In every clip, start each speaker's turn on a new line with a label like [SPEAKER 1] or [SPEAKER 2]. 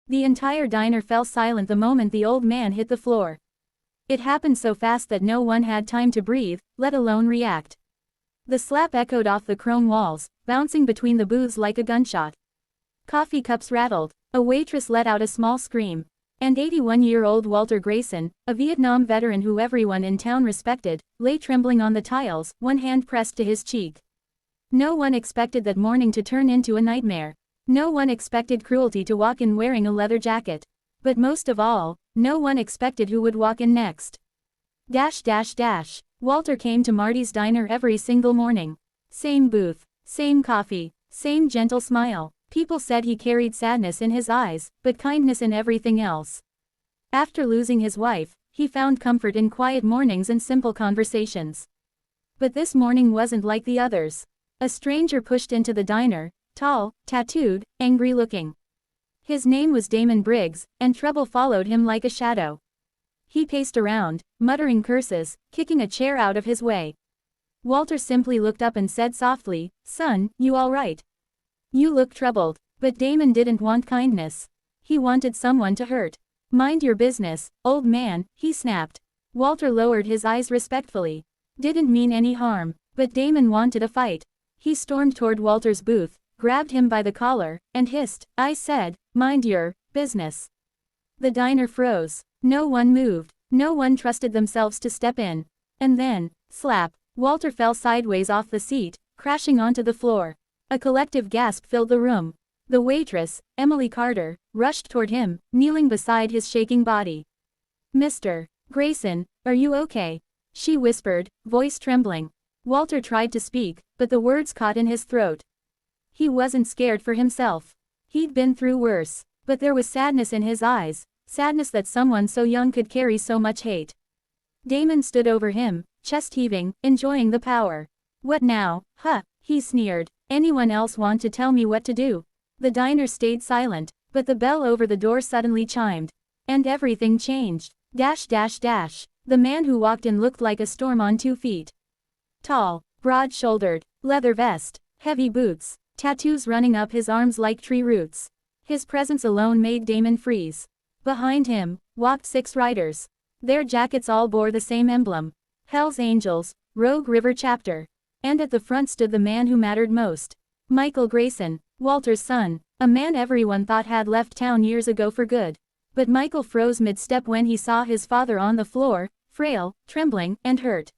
[SPEAKER 1] The entire diner fell silent the moment the old man hit the floor. It happened so fast that no one had time to breathe, let alone react. The slap echoed off the chrome walls, bouncing between the booths like a gunshot. Coffee cups rattled. A waitress let out a small scream. And 81-year-old Walter Grayson, a Vietnam veteran who everyone in town respected, lay trembling on the tiles, one hand pressed to his cheek. No one expected that morning to turn into a nightmare. No one expected cruelty to walk in wearing a leather jacket. But most of all, no one expected who would walk in next. Walter came to Marty's diner every single morning. Same booth, same coffee, same gentle smile. People said he carried sadness in his eyes, but kindness in everything else. After losing his wife, he found comfort in quiet mornings and simple conversations. But this morning wasn't like the others. A stranger pushed into the diner, tall, tattooed, angry-looking. His name was Damon Briggs, and trouble followed him like a shadow. He paced around, muttering curses, kicking a chair out of his way. Walter simply looked up and said softly, "Son, you all right? You look troubled." But Damon didn't want kindness. He wanted someone to hurt. "Mind your business, old man," he snapped. Walter lowered his eyes respectfully. Didn't mean any harm, but Damon wanted a fight. He stormed toward Walter's booth, grabbed him by the collar, and hissed, "I said, mind your business." The diner froze. No one moved. No one trusted themselves to step in. And then, slap, Walter fell sideways off the seat, crashing onto the floor. A collective gasp filled the room. The waitress, Emily Carter, rushed toward him, kneeling beside his shaking body. "Mr. Grayson, are you okay?" she whispered, voice trembling. Walter tried to speak, but the words caught in his throat. He wasn't scared for himself. He'd been through worse, but there was sadness in his eyes, sadness that someone so young could carry so much hate. Damon stood over him, chest heaving, enjoying the power. "What now, huh?" he sneered. "Anyone else want to tell me what to do?" The diner stayed silent, but the bell over the door suddenly chimed. And everything changed. The man who walked in looked like a storm on 2 feet. Tall, broad-shouldered, leather vest, heavy boots, tattoos running up his arms like tree roots. His presence alone made Damon freeze. Behind him walked 6 riders. Their jackets all bore the same emblem: Hell's Angels, Rogue River Chapter. And at the front stood the man who mattered most. Michael Grayson, Walter's son, a man everyone thought had left town years ago for good. But Michael froze mid-step when he saw his father on the floor, frail, trembling, and hurt.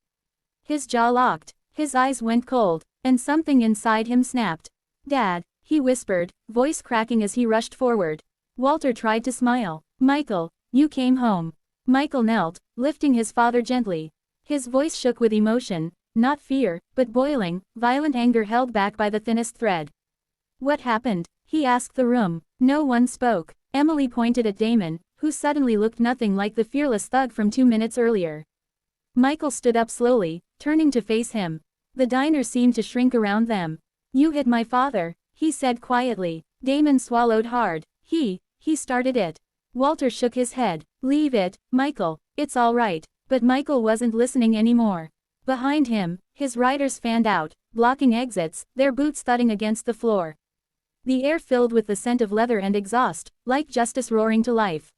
[SPEAKER 1] His jaw locked, his eyes went cold, and something inside him snapped. "Dad," he whispered, voice cracking as he rushed forward. Walter tried to smile. "Michael, you came home." Michael knelt, lifting his father gently. His voice shook with emotion, not fear, but boiling, violent anger held back by the thinnest thread. "What happened?" he asked the room. No one spoke. Emily pointed at Damon, who suddenly looked nothing like the fearless thug from 2 minutes earlier. Michael stood up slowly, turning to face him. The diner seemed to shrink around them. "You hit my father," he said quietly. Damon swallowed hard. He started it. Walter shook his head. "Leave it, Michael, it's all right." But Michael wasn't listening anymore. Behind him, his riders fanned out, blocking exits, their boots thudding against the floor. The air filled with the scent of leather and exhaust, like justice roaring to life.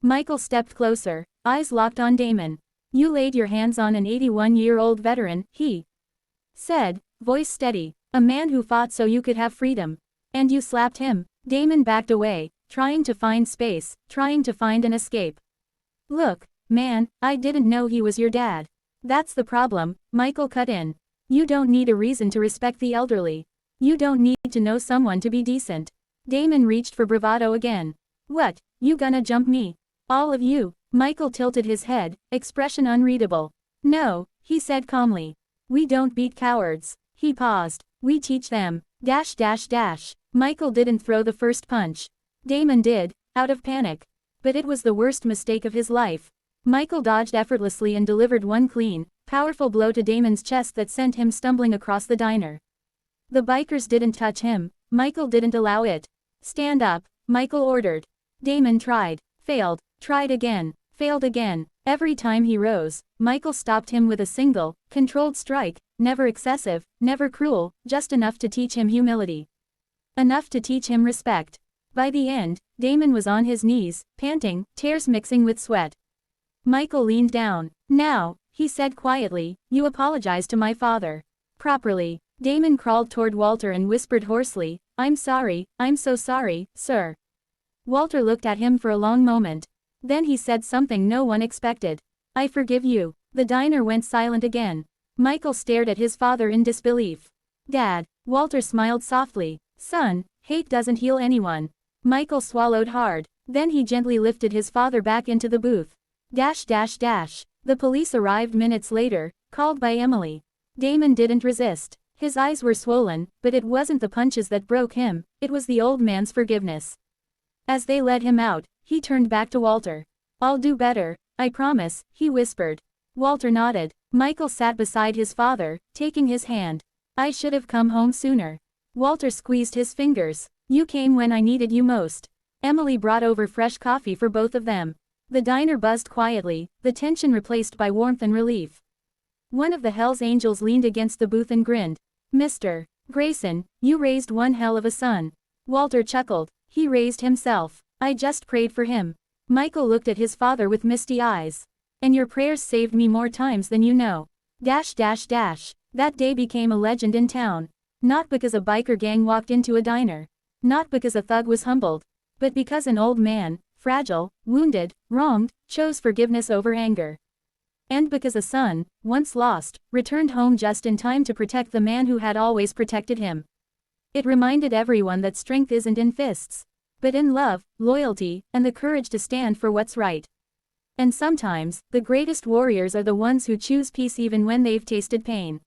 [SPEAKER 1] Michael stepped closer, eyes locked on Damon. "You laid your hands on an 81-year-old veteran," he said, voice steady, "a man who fought so you could have freedom. And you slapped him." Damon backed away, trying to find space, trying to find an escape. "Look, man, I didn't know he was your dad." "That's the problem," Michael cut in. "You don't need a reason to respect the elderly. You don't need to know someone to be decent." Damon reached for bravado again. "What, you gonna jump me? All of you?" Michael tilted his head, expression unreadable. "No," he said calmly. "We don't beat cowards." He paused. "We teach them." Michael didn't throw the first punch. Damon did, out of panic. But it was the worst mistake of his life. Michael dodged effortlessly and delivered one clean, powerful blow to Damon's chest that sent him stumbling across the diner. The bikers didn't touch him. Michael didn't allow it. "Stand up," Michael ordered. Damon tried, failed, tried again, failed again. Every time he rose, Michael stopped him with a single, controlled strike, never excessive, never cruel, just enough to teach him humility. Enough to teach him respect. By the end, Damon was on his knees, panting, tears mixing with sweat. Michael leaned down. Now, he said quietly, you apologize to my father. Properly. Damon crawled toward Walter and whispered hoarsely, I'm sorry, I'm so sorry, sir. Walter looked at him for a long moment. Then he said something no one expected. I forgive you. The diner went silent again. Michael stared at his father in disbelief. Dad. Walter smiled softly. Son, hate doesn't heal anyone. Michael swallowed hard. Then he gently lifted his father back into the booth. The police arrived minutes later, called by Emily. Damon didn't resist. His eyes were swollen, but it wasn't the punches that broke him, it was the old man's forgiveness. As they led him out, he turned back to Walter. I'll do better, I promise, he whispered. Walter nodded. Michael sat beside his father, taking his hand. I should have come home sooner. Walter squeezed his fingers. You came when I needed you most. Emily brought over fresh coffee for both of them. The diner buzzed quietly, the tension replaced by warmth and relief. One of the Hells Angels leaned against the booth and grinned. Mr. Grayson, you raised one hell of a son. Walter chuckled. He raised himself. I just prayed for him. Michael looked at his father with misty eyes. And your prayers saved me more times than you know. That day became a legend in town. Not because a biker gang walked into a diner. Not because a thug was humbled. But because an old man, fragile, wounded, wronged, chose forgiveness over anger. And because a son, once lost, returned home just in time to protect the man who had always protected him. It reminded everyone that strength isn't in fists, but in love, loyalty, and the courage to stand for what's right. And sometimes, the greatest warriors are the ones who choose peace even when they've tasted pain.